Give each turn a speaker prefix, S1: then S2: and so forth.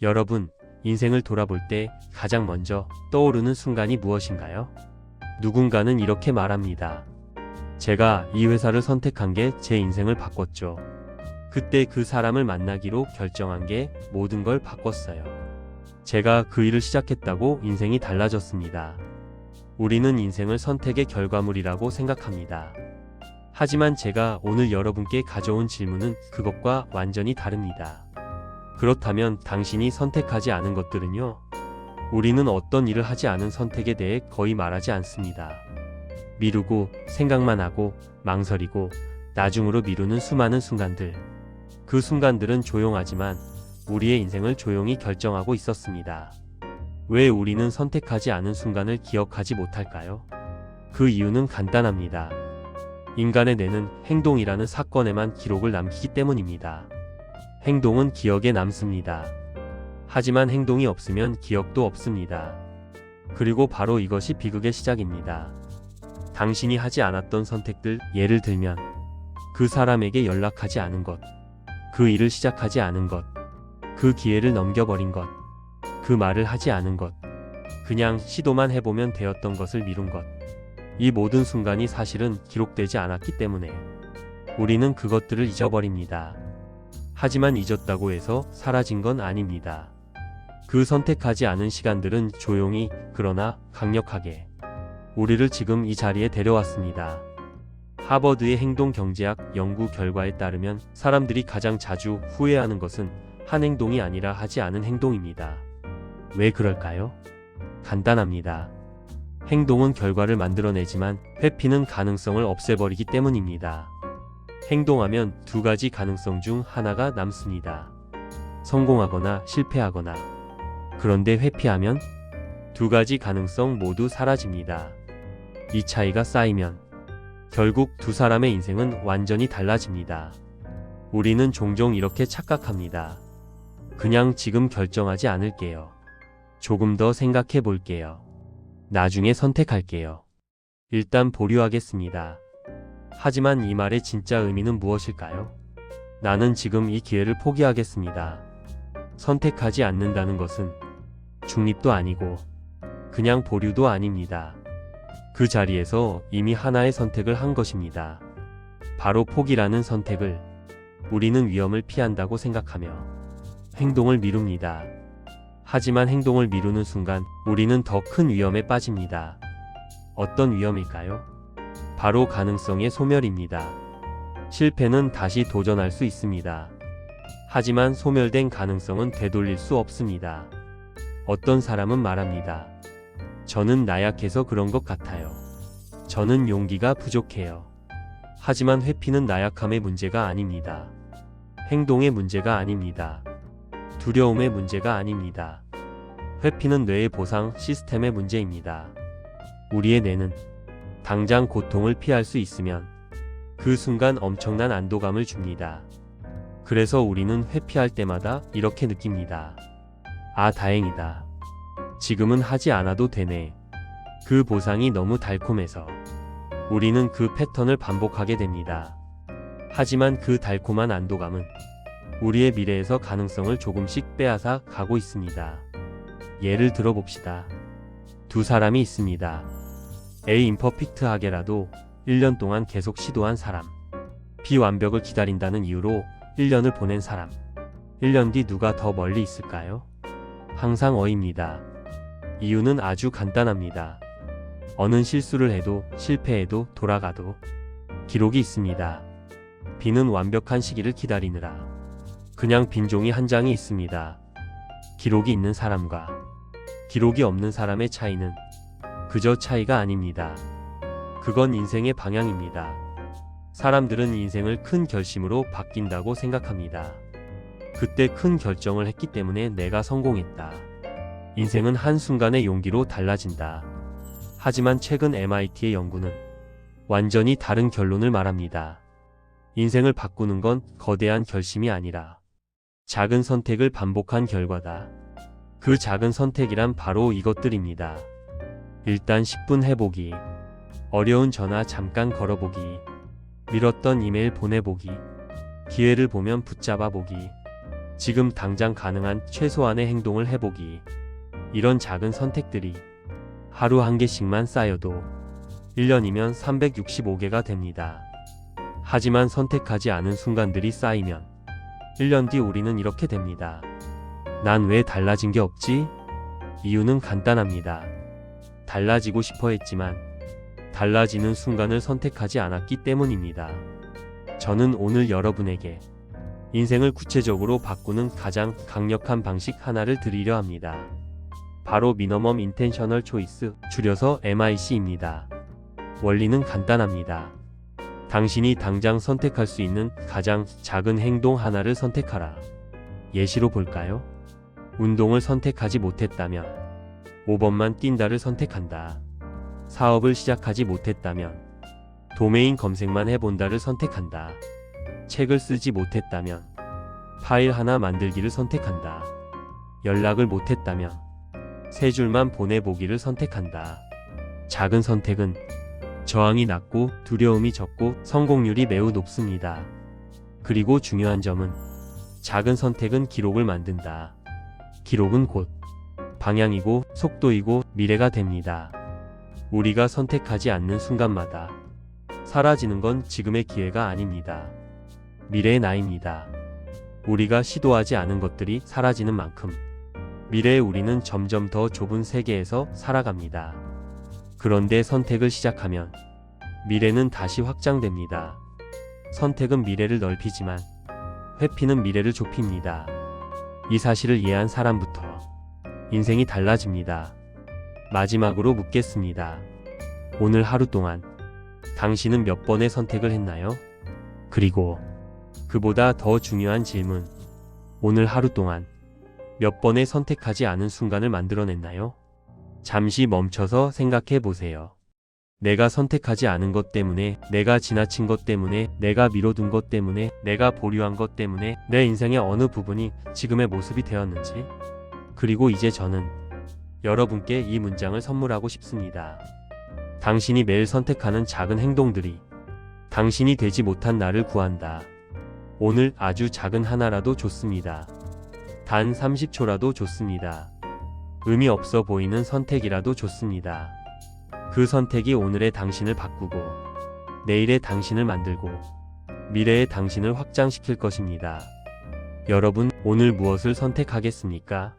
S1: 여러분, 인생을 돌아볼 때 가장 먼저 떠오르는 순간이 무엇인가요? 누군가는 이렇게 말합니다. 제가 이 회사를 선택한 게 제 인생을 바꿨죠. 그때 그 사람을 만나기로 결정한 게 모든 걸 바꿨어요. 제가 그 일을 시작했다고 인생이 달라졌습니다. 우리는 인생을 선택의 결과물이라고 생각합니다. 하지만 제가 오늘 여러분께 가져온 질문은 그것과 완전히 다릅니다. 그렇다면 당신이 선택하지 않은 것들은요? 우리는 어떤 일을 하지 않은 선택에 대해 거의 말하지 않습니다. 미루고 생각만 하고 망설이고 나중으로 미루는 수많은 순간들. 그 순간들은 조용하지만 우리의 인생을 조용히 결정하고 있었습니다. 왜 우리는 선택하지 않은 순간을 기억하지 못할까요? 그 이유는 간단합니다. 인간의 뇌는 행동이라는 사건에만 기록을 남기기 때문입니다. 행동은 기억에 남습니다. 하지만 행동이 없으면 기억도 없습니다. 그리고 바로 이것이 비극의 시작입니다. 당신이 하지 않았던 선택들, 예를 들면 그 사람에게 연락하지 않은 것, 그 일을 시작하지 않은 것, 그 기회를 넘겨버린 것, 그 말을 하지 않은 것, 그냥 시도만 해보면 되었던 것을 미룬 것. 이 모든 순간이 사실은 기록되지 않았기 때문에 우리는 그것들을 잊어버립니다. 하지만 잊었다고 해서 사라진 건 아닙니다. 그 선택하지 않은 시간들은 조용히 그러나 강력하게 우리를 지금 이 자리에 데려왔습니다. 하버드의 행동경제학 연구 결과에 따르면 사람들이 가장 자주 후회하는 것은 한 행동이 아니라 하지 않은 행동입니다. 왜 그럴까요? 간단합니다. 행동은 결과를 만들어내지만 회피는 가능성을 없애버리기 때문입니다. 행동하면 두 가지 가능성 중 하나가 남습니다. 성공하거나 실패하거나. 그런데 회피하면 두 가지 가능성 모두 사라집니다. 이 차이가 쌓이면 결국 두 사람의 인생은 완전히 달라집니다. 우리는 종종 이렇게 착각합니다. 그냥 지금 결정하지 않을게요. 조금 더 생각해 볼게요. 나중에 선택할게요. 일단 보류하겠습니다. 하지만 이 말의 진짜 의미는 무엇일까요? 나는 지금 이 기회를 포기하겠습니다. 선택하지 않는다는 것은 중립도 아니고 그냥 보류도 아닙니다. 그 자리에서 이미 하나의 선택을 한 것입니다. 바로 포기라는 선택을. 우리는 위험을 피한다고 생각하며 행동을 미룹니다. 하지만 행동을 미루는 순간 우리는 더 큰 위험에 빠집니다. 어떤 위험일까요? 바로 가능성의 소멸입니다. 실패는 다시 도전할 수 있습니다. 하지만 소멸된 가능성은 되돌릴 수 없습니다. 어떤 사람은 말합니다. 저는 나약해서 그런 것 같아요. 저는 용기가 부족해요. 하지만 회피는 나약함의 문제가 아닙니다. 행동의 문제가 아닙니다. 두려움의 문제가 아닙니다. 회피는 뇌의 보상 시스템의 문제입니다. 우리의 뇌는 당장 고통을 피할 수 있으면 그 순간 엄청난 안도감을 줍니다. 그래서 우리는 회피할 때마다 이렇게 느낍니다. 아, 다행이다. 지금은 하지 않아도 되네. 그 보상이 너무 달콤해서 우리는 그 패턴을 반복하게 됩니다. 하지만 그 달콤한 안도감은 우리의 미래에서 가능성을 조금씩 빼앗아 가고 있습니다. 예를 들어 봅시다. 두 사람이 있습니다. A 임퍼펙트하게라도 1년 동안 계속 시도한 사람, B 완벽을 기다린다는 이유로 1년을 보낸 사람. 1년 뒤 누가 더 멀리 있을까요? 항상 A입니다. 이유는 아주 간단합니다. A는 실수를 해도 실패해도 돌아가도 기록이 있습니다. B는 완벽한 시기를 기다리느라 그냥 빈 종이 한 장이 있습니다. 기록이 있는 사람과 기록이 없는 사람의 차이는 그저 차이가 아닙니다. 그건 인생의 방향입니다. 사람들은 인생을 큰 결심으로 바뀐다고 생각합니다. 그때 큰 결정을 했기 때문에 내가 성공했다. 인생은 한순간의 용기로 달라진다. 하지만 최근 MIT의 연구는 완전히 다른 결론을 말합니다. 인생을 바꾸는 건 거대한 결심이 아니라 작은 선택을 반복한 결과다. 그 작은 선택이란 바로 이것들입니다. 일단 10분 해보기, 어려운 전화 잠깐 걸어보기, 미뤘던 이메일 보내보기, 기회를 보면 붙잡아 보기, 지금 당장 가능한 최소한의 행동을 해보기. 이런 작은 선택들이 하루 한 개씩만 쌓여도 1년이면 365개가 됩니다. 하지만 선택하지 않은 순간들이 쌓이면 1년 뒤 우리는 이렇게 됩니다. 난 왜 달라진 게 없지? 이유는 간단합니다. 달라지고 싶어 했지만 달라지는 순간을 선택하지 않았기 때문입니다. 저는 오늘 여러분에게 인생을 구체적으로 바꾸는 가장 강력한 방식 하나를 드리려 합니다. 바로 미니멈 인텐셔널 초이스, 줄여서 MIC입니다. 원리는 간단합니다. 당신이 당장 선택할 수 있는 가장 작은 행동 하나를 선택하라. 예시로 볼까요? 운동을 선택하지 못했다면 5번만 뛴다를 선택한다. 사업을 시작하지 못했다면 도메인 검색만 해본다를 선택한다. 책을 쓰지 못했다면 파일 하나 만들기를 선택한다. 연락을 못했다면 3줄만 보내보기를 선택한다. 작은 선택은 저항이 낮고 두려움이 적고 성공률이 매우 높습니다. 그리고 중요한 점은 작은 선택은 기록을 만든다. 기록은 곧 방향이고 속도이고 미래가 됩니다. 우리가 선택하지 않는 순간마다 사라지는 건 지금의 기회가 아닙니다. 미래의 나입니다. 우리가 시도하지 않은 것들이 사라지는 만큼 미래의 우리는 점점 더 좁은 세계에서 살아갑니다. 그런데 선택을 시작하면 미래는 다시 확장됩니다. 선택은 미래를 넓히지만 회피는 미래를 좁힙니다. 이 사실을 이해한 사람부터 인생이 달라집니다. 마지막으로 묻겠습니다. 오늘 하루 동안 당신은 몇 번의 선택을 했나요? 그리고 그보다 더 중요한 질문, 오늘 하루 동안 몇 번의 선택하지 않은 순간을 만들어냈나요? 잠시 멈춰서 생각해 보세요. 내가 선택하지 않은 것 때문에, 내가 지나친 것 때문에, 내가 미뤄둔 것 때문에, 내가 보류한 것 때문에 내 인생의 어느 부분이 지금의 모습이 되었는지. 그리고 이제 저는 여러분께 이 문장을 선물하고 싶습니다. 당신이 매일 선택하는 작은 행동들이 당신이 되지 못한 나를 구한다. 오늘 아주 작은 하나라도 좋습니다. 단 30초라도 좋습니다. 의미 없어 보이는 선택이라도 좋습니다. 그 선택이 오늘의 당신을 바꾸고 내일의 당신을 만들고 미래의 당신을 확장시킬 것입니다. 여러분, 오늘 무엇을 선택하겠습니까?